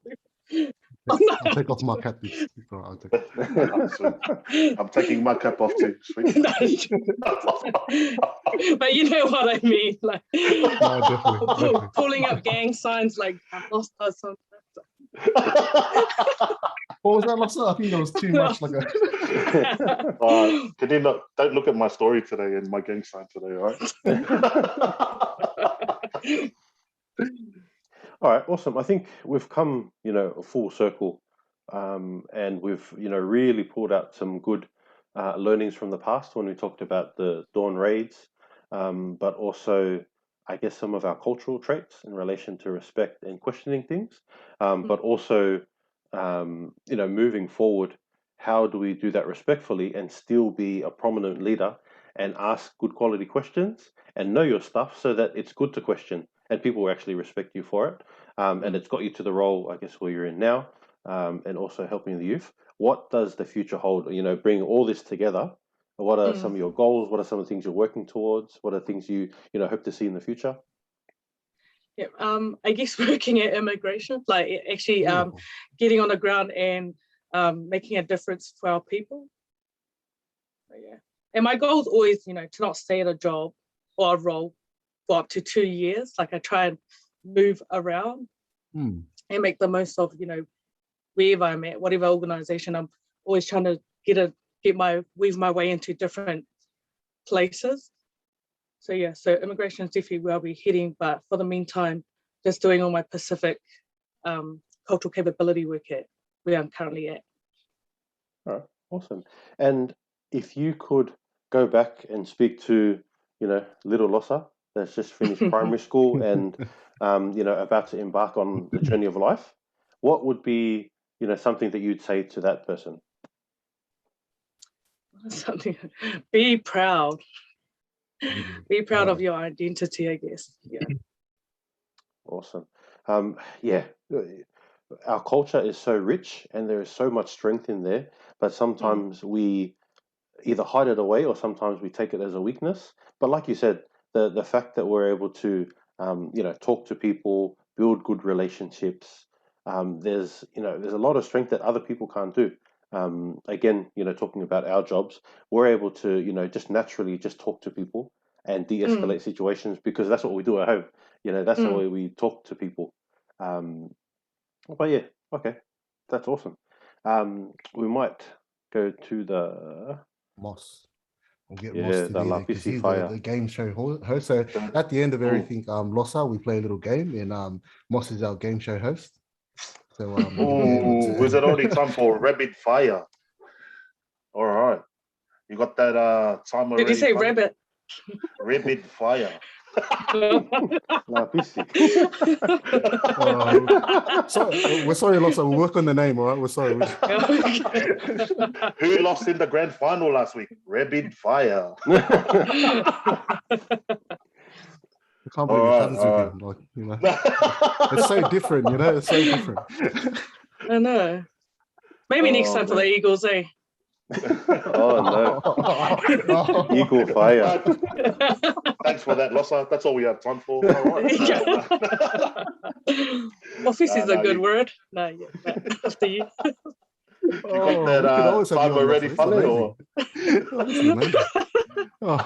I'll take off my cap. I'm taking my cap off too. But you know what I mean, Definitely. pulling up gang signs I'm lost or something. What was that last night? I think that was too much Can you don't look at my story today and my gang sign today, all right? All right, awesome. I think we've come, a full circle, and we've, really pulled out some good learnings from the past when we talked about the Dawn raids, but also, I guess, some of our cultural traits in relation to respect and questioning things, but also, moving forward, how do we do that respectfully and still be a prominent leader and ask good quality questions and know your stuff, so that it's good to question and people will actually respect you for it. And it's got you to the role, I guess, where you're in now, and also helping the youth. What does the future hold? Bring all this together. What are some of your goals? What are some of the things you're working towards? What are things you hope to see in the future? Yeah, I guess working at immigration, like actually Beautiful. getting on the ground and making a difference for our people. So, yeah, and my goal is always, to not stay at a job or a role for up to 2 years. Like I try and move around Hmm. and make the most of, wherever I'm at, whatever organization. I'm always trying to weave my way into different places. So yeah, so immigration is definitely where I'll be heading, but for the meantime, just doing all my Pacific cultural capability work at where I'm currently at. All right, awesome. And if you could go back and speak to, little Lossa that's just finished primary school and, about to embark on the journey of life, what would be, something that you'd say to that person? Something, be proud. Be proud of Oh, your identity, I guess. Yeah. Awesome. Yeah, our culture is so rich and there is so much strength in there, but sometimes we either hide it away or sometimes we take it as a weakness. But like you said, the fact that we're able to, talk to people, build good relationships, there's a lot of strength that other people can't do. Again, talking about our jobs, we're able to, just naturally just talk to people and de-escalate situations because that's what we do at home. That's the way we talk to people. Um, but yeah, okay, that's awesome. We might go to the Moss. We'll get Moss to the be there because Lapisi he's Fire. the game show host. So at the end of everything, Lossa, we play a little game, and Moss is our game show host. So he'll be able Oh, was it to. already time for rapid fire? All right. You got that time already? Did you say Fun? rabbit? Rapid fire. Lapisi. We're sorry, Lossa. We'll work on the name, all right? We're sorry. Who lost in the grand final last week? Rapid fire. I can't believe it happens with him. It's so different, It's so different. I know. Maybe next time for the Eagles, eh? Oh no. Eagle fire. Thanks for that, Lossa. That's all we have time for. All right. Office is a good word. No, yeah, after you. You got that time already, Fale, or? This is amazing. All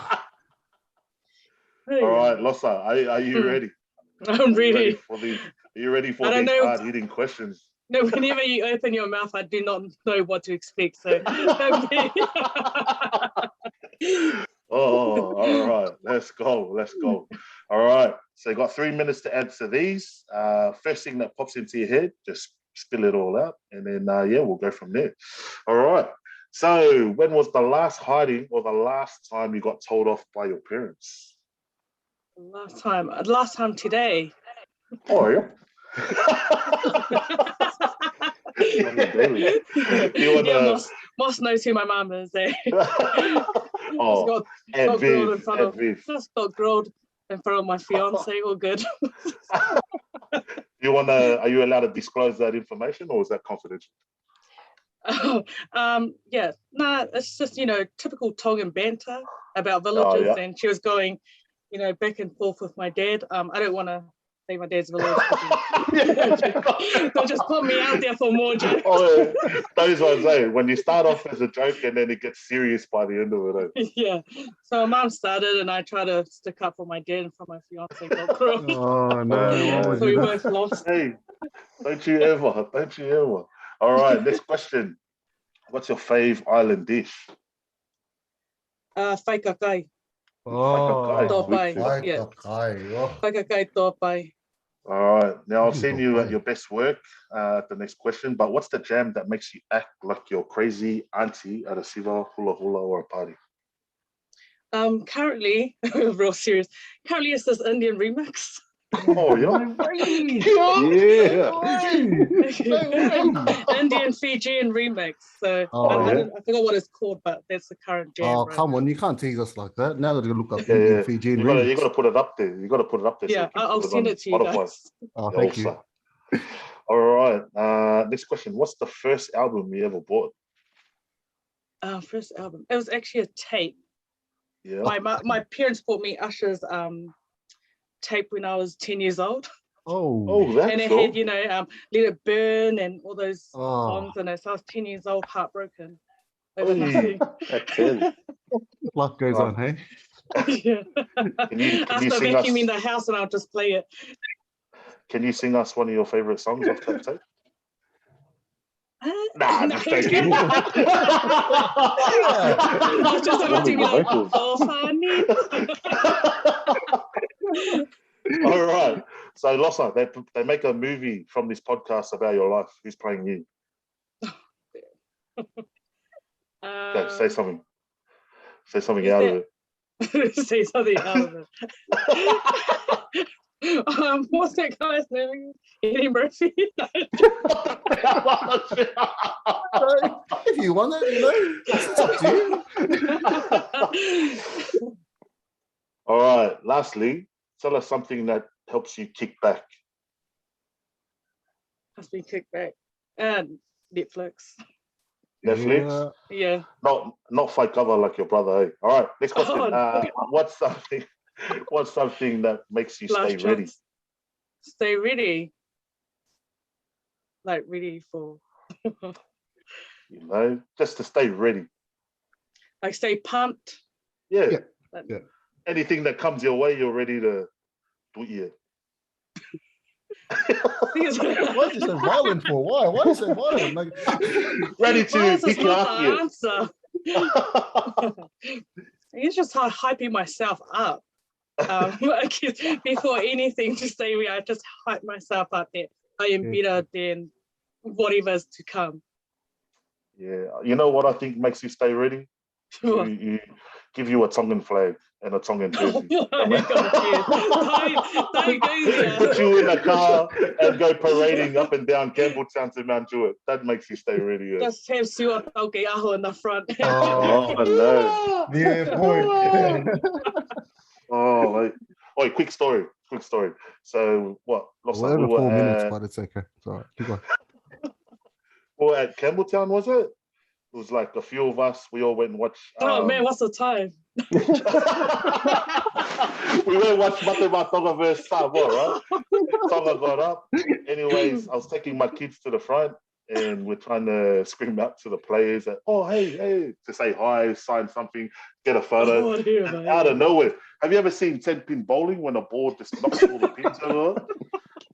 right, Lossa, are you ready? I'm ready. Are you ready for these hard-hitting questions? No, whenever you open your mouth, I do not know what to expect. So, oh, all right. Let's go. All right. So you got 3 minutes to answer these. First thing that pops into your head, just spill it all out, and then we'll go from there. All right. So when was the last hiding or the last time you got told off by your parents? Last time today. Oh yeah. Moss knows who my mum is. Oh, just got grilled in front of my fiance. All good. Are you allowed to disclose that information, or is that confidential? Yeah, it's just typical Tongan banter about villages, and she was going, back and forth with my dad. I don't want to say my dad's village. They'll just put me out there for more jokes. That is what I'm saying. When you start off as a joke and then it gets serious by the end of it. Yeah. So my mom started and I try to stick up for my dad and for my fiance. Oh, no. So we both lost. Hey, don't you ever. All right, next question. What's your fave island dish? Whaikakai. Topai. Whaikakai topai. All right. Now, I've seen you at your best work at the next question, but what's the jam that makes you act like you're crazy auntie at a siva, hula hula, or a party? Currently, real serious, it's this Indian remix. Oh, yeah. Indian Fijian remix. So I forgot what it's called, but that's the current jam. Oh, come on, you can't tease us like that. Now that you look up Indian Fijian remix. You got to put it up there. Yeah, so I'll send it to you guys. Oh, thank you. All right. Next question. What's the first album you ever bought? First album. It was actually a tape. Yeah. My parents bought me Usher's tape when I was 10 years old. Oh, that's And it cool. had, you know, Let It Burn and all those Oh, songs in it. So I was 10 years old, heartbroken over Oi. nothing. At 10. life goes on, hey? Yeah. Can you After sing us? vacuuming the house, and I'll just play it. Can you sing us one of your favorite songs off that tape? Nah, No. just taking. I was just about to be like, Vocals. oh, funny. All right. So, Lossa, they make a movie from this podcast about your life. Who's playing you? Okay, say something. Say something is out that- of it. Say something out of it. What's that guy's name? Eddie Murphy. If you want it, you know, it's up to you. All right. Lastly, tell us something that helps you kick back. Has been kicked back. And Netflix. Netflix. Yeah. Not fight cover like your brother. Eh? All right. Next question. Oh, What's something that makes you Last stay ready? chance. Stay ready. Like ready for. You know, just to stay ready. Like stay pumped. Yeah. Yeah. Like, Yeah. Anything that comes your way, you're ready to do it. Why is it so violent for? Why? Why is it so violent? Like, Ready Why to is this pick you not up the here. answer? It's just hyping myself up. Like, before anything to say, I just hype myself up that I am better than whatever's to come. Yeah. You know what I think makes you stay ready? You give you a Tongan flag and a Tongan jersey. Don't go there. Put you in a car and go parading up and down Campbelltown to Mount Jewett. That makes you stay ready. Yeah. Just have Sua Tauke Aho in the front. Oh, no. yeah, boy. Oh, like, wait, quick story. So what? We're over 4 minutes, but it's okay. It's all right. Keep going. Well, at Campbelltown, was it? It was like a few of us. We all went and watched. Oh man, what's the time? We went and watched Matema Tonga versus Samoa, right? Tonga got up. Anyways, I was taking my kids to the front and we're trying to scream out to the players that, oh, hey, to say hi, sign something, get a photo. Oh, Out of nowhere. Have you ever seen 10-pin bowling when a ball just knocks all the pins over?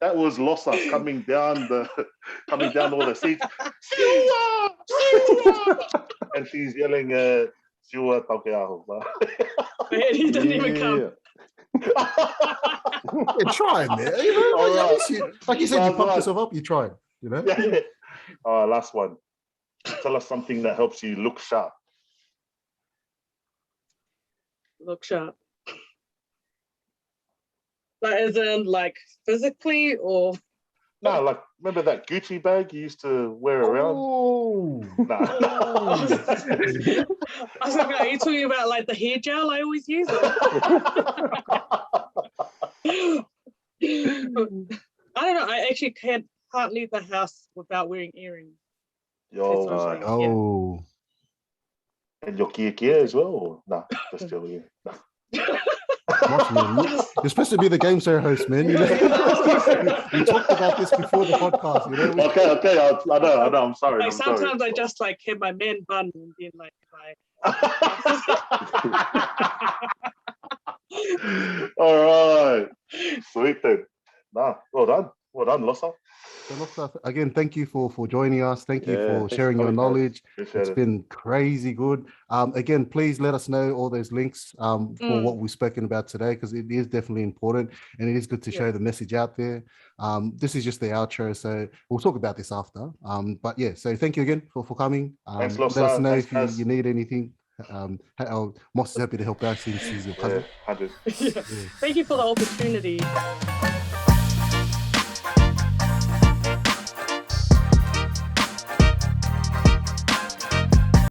That was Lossa coming down all the seats. Siua! And she's yelling, Siua Taukeaho. Man, he didn't even come. Yeah, try, man. You know, All right. like you said, you pumped yourself up. You tried. You know. Yeah. All right, last one. Tell us something that helps you look sharp. Look sharp. Like as in like physically or No, like remember that Gucci bag you used to wear around? Oh. Nah. I was like, are you talking about like the hair gel I always use? I don't know. I actually can't leave the house without wearing earrings. Yo, That's what I'm saying. Oh. and your kia as well? Or? Nah, just joking. Nah. Gosh, man, you're supposed to be the game show host, man. You know? We talked about this before the podcast. You know? Okay. I know. I'm sorry. Like sometimes I just like have my man bun and then like All right. Sweet then. Nah, well done, Lossa. So, Lossa, again, thank you for joining us. Thank you for thanks sharing for your coming, guys. knowledge. Appreciate It's it. been crazy good. Again, please let us know all those links for what we've spoken about today, because it is definitely important and it is good to share the message out there. This is just the outro, so we'll talk about this after. But yeah, so thank you again for coming. Thanks, let Lossa. us know Thanks, if you need anything. Moss is happy to help out since he's your cousin. Yeah, 100. Thank you for the opportunity.